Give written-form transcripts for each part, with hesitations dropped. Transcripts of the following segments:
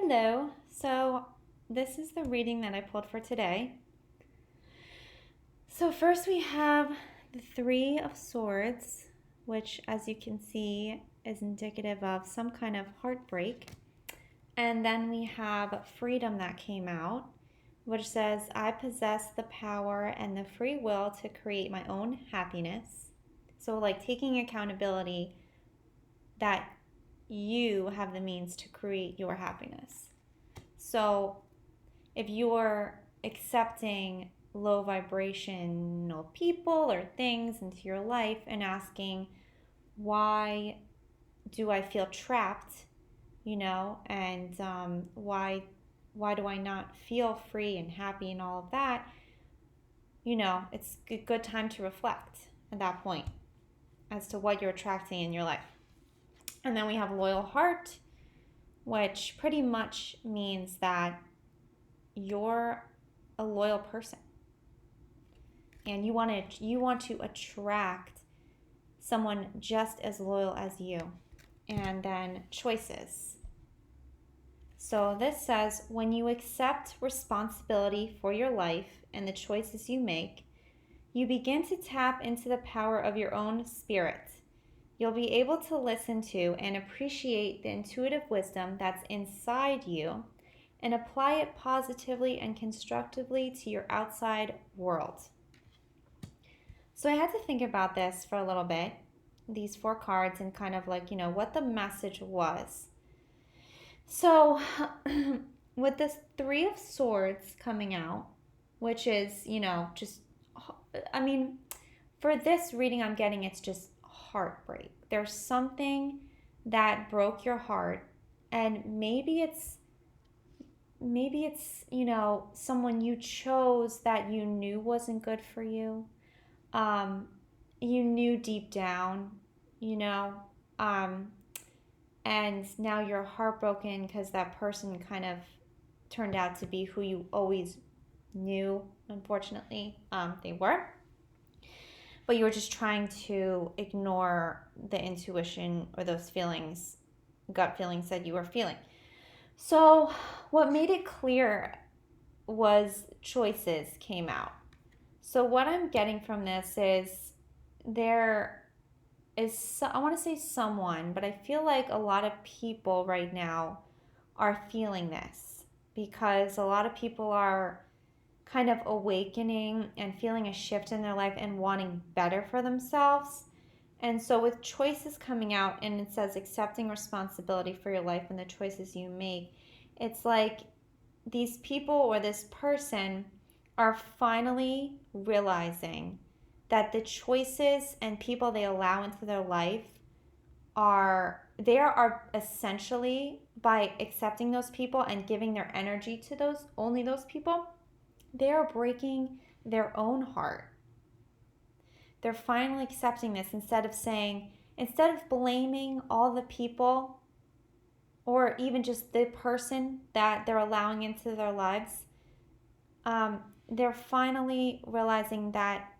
Hello. So, this is the reading that I pulled for today. So, first we have the Three of Swords, which, as you can see, is indicative of some kind of heartbreak. And then we have Freedom that came out, which says, I possess the power and the free will to create my own happiness. So, like taking accountability that you have the means to create your happiness. So, if you're accepting low vibrational people or things into your life and asking, why do I feel trapped, and why do I not feel free and happy and all of that, it's a good time to reflect at that point as to what you're attracting in your life. And then we have loyal heart, which pretty much means that you're a loyal person and you want to attract someone just as loyal as you. And then choices. So this says, when you accept responsibility for your life and the choices you make, you begin to tap into the power of your own spirit. You'll be able to listen to and appreciate the intuitive wisdom that's inside you and apply it positively and constructively to your outside world. So I had to think about this for a little bit, these four cards, and kind of like, what the message was. So with this Three of Swords coming out, which is, for this reading I'm getting, it's just heartbreak. There's something that broke your heart, and maybe it's someone you chose that you knew wasn't good for you. You knew deep down, and now you're heartbroken because that person kind of turned out to be who you always knew, unfortunately, they were. But you were just trying to ignore the intuition or those feelings, gut feelings that you were feeling. So what made it clear was choices came out. So what I'm getting from this is there is, I want to say someone, but I feel like a lot of people right now are feeling this because a lot of people are kind of awakening and feeling a shift in their life and wanting better for themselves. And so with choices coming out, and it says accepting responsibility for your life and the choices you make, it's like these people or this person are finally realizing that the choices and people they allow into their life are essentially, by accepting those people and giving their energy to those people, they are breaking their own heart. They're finally accepting this instead of blaming all the people or even just the person that they're allowing into their lives. They're finally realizing that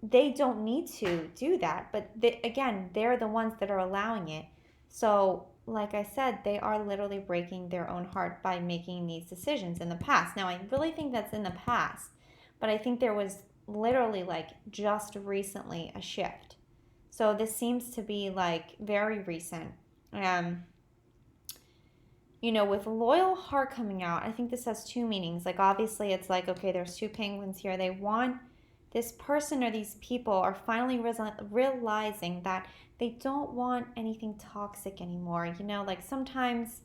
they don't need to do that. But they're the ones that are allowing it. So, like I said, they are literally breaking their own heart by making these decisions in the past. Now, I really think that's in the past, but I think there was literally like just recently a shift. So this seems to be like very recent. With loyal heart coming out, I think this has two meanings. Like, obviously, it's like, okay, there's two penguins here. They want this person, or these people are finally realizing that they don't want anything toxic anymore. Like sometimes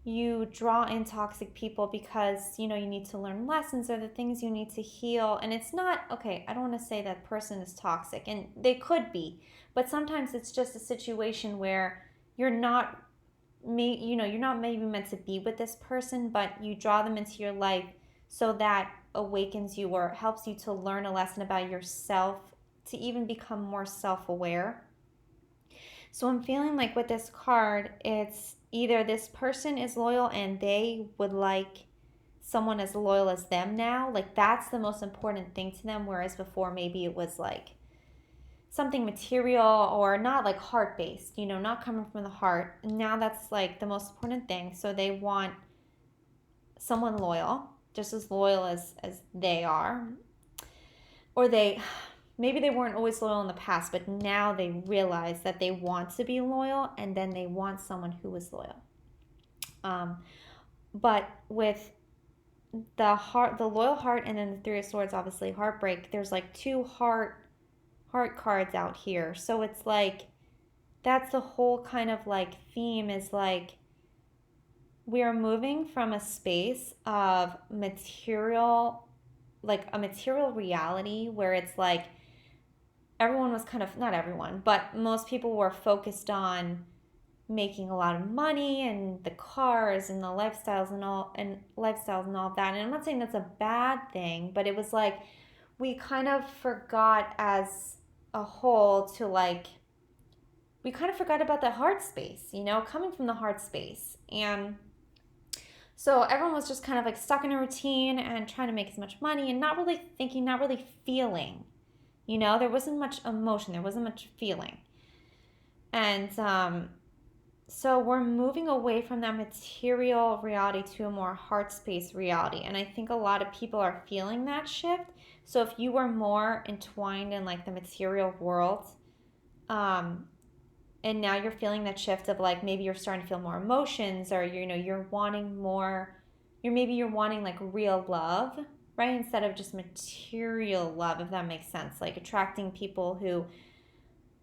you draw in toxic people because, you need to learn lessons or the things you need to heal. And it's not, okay, I don't want to say that person is toxic, and they could be, but sometimes it's just a situation where you're not maybe meant to be with this person, but you draw them into your life so that awakens you or helps you to learn a lesson about yourself, to even become more self-aware. So I'm feeling like with this card, it's either this person is loyal and they would like someone as loyal as them now. Like, that's the most important thing to them, whereas before maybe it was like something material or not like heart based, not coming from the heart. And now that's like the most important thing. So they want someone loyal, just as loyal as they are. Or maybe they weren't always loyal in the past, but now they realize that they want to be loyal, and then they want someone who is loyal. But with the loyal heart, and then the Three of Swords, obviously heartbreak, there's like two heart cards out here. So it's like, that's the whole kind of like theme, is like, we are moving from a space of material, like a material reality, where it's like everyone was kind of, not everyone, but most people were focused on making a lot of money and the cars and the lifestyles and all of that. And I'm not saying that's a bad thing, but it was like we kind of forgot as a whole to like, we kind of forgot about the heart space, coming from the heart space. And so everyone was just kind of like stuck in a routine and trying to make as much money and not really thinking, not really feeling. There wasn't much emotion, there wasn't much feeling. And so we're moving away from that material reality to a more heart space reality. And I think a lot of people are feeling that shift. So if you were more entwined in like the material world, and now you're feeling that shift of like, maybe you're starting to feel more emotions, or you're wanting more, you're wanting like real love, right? Instead of just material love, if that makes sense. Like attracting people who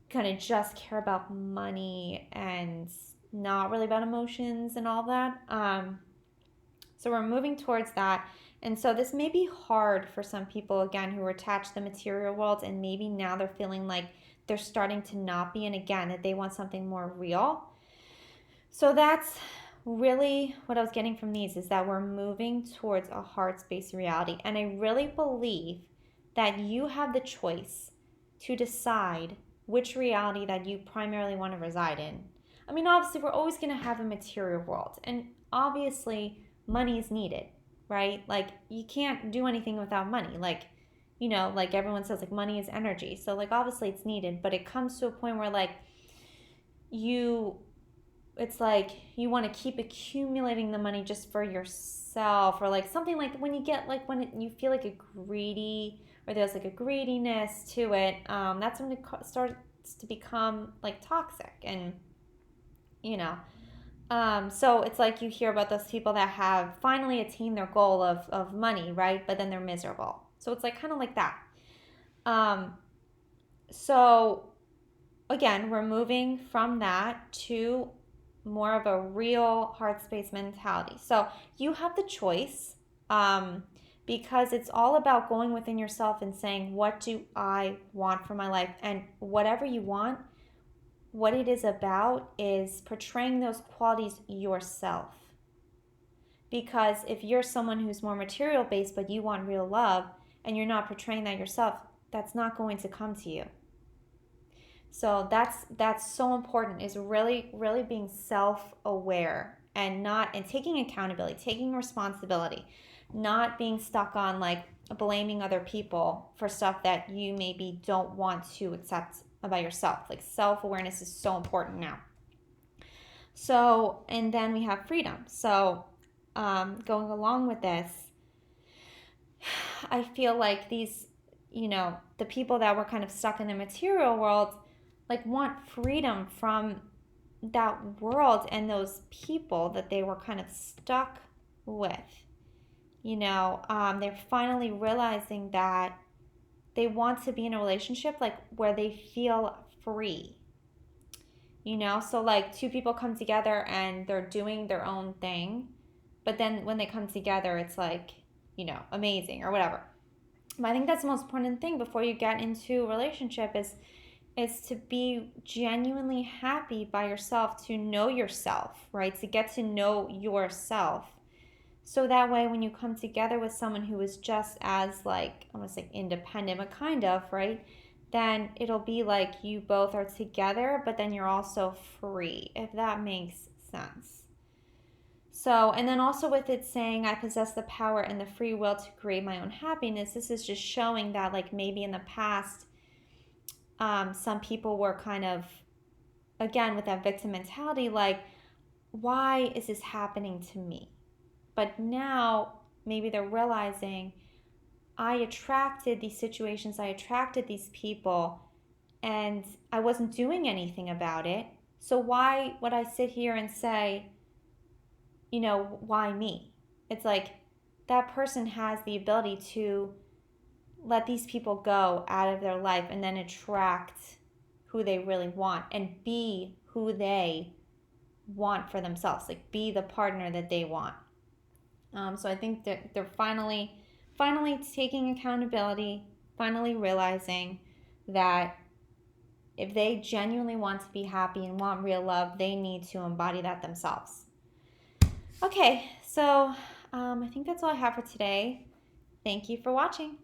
kind of just care about money and not really about emotions and all that. So we're moving towards that. And so this may be hard for some people, again, who are attached to the material world, and maybe now they're feeling like they're starting to not be, and again, that they want something more real. So that's really what I was getting from these, is that we're moving towards a heart space reality. And I really believe that you have the choice to decide which reality that you primarily want to reside in. I mean, obviously, we're always going to have a material world, and obviously, money is needed, right? Like, you can't do anything without money. Like, like everyone says, like, money is energy. So, like, obviously, it's needed, but it comes to a point where, like, it's like you want to keep accumulating the money just for yourself, or like something like when you get like, when you feel like a greedy, or there's like a greediness to it, that's when it starts to become like toxic. And so it's like you hear about those people that have finally attained their goal of money, right? But then they're miserable. So it's like kind of like that. So again, we're moving from that to more of a real heart space mentality. So you have the choice, because it's all about going within yourself and saying, what do I want for my life? And whatever you want, what it is about is portraying those qualities yourself. Because if you're someone who's more material based, but you want real love, and you're not portraying that yourself, that's not going to come to you. So that's so important, is really, really being self-aware and taking accountability, taking responsibility, not being stuck on like blaming other people for stuff that you maybe don't want to accept about yourself. Like self-awareness is so important now. So, and then we have freedom. So going along with this, I feel like these, the people that were kind of stuck in the material world, like want freedom from that world and those people that they were kind of stuck with. They're finally realizing that they want to be in a relationship like where they feel free. So like two people come together and they're doing their own thing, but then when they come together, it's like, amazing or whatever. But I think that's the most important thing before you get into a relationship is to be genuinely happy by yourself, to know yourself, right? To get to know yourself. So that way when you come together with someone who is just as like, I want to say independent, but kind of, right? Then it'll be like you both are together, but then you're also free, if that makes sense. So, and then also with it saying, I possess the power and the free will to create my own happiness, this is just showing that like maybe in the past, some people were kind of, again, with that victim mentality, like, why is this happening to me? But now maybe they're realizing, I attracted these situations, I attracted these people, and I wasn't doing anything about it. So why would I sit here and say, why me? It's like that person has the ability to let these people go out of their life and then attract who they really want and be who they want for themselves, like be the partner that they want. So I think that they're finally taking accountability, finally realizing that if they genuinely want to be happy and want real love, they need to embody that themselves. Okay, so I think that's all I have for today. Thank you for watching.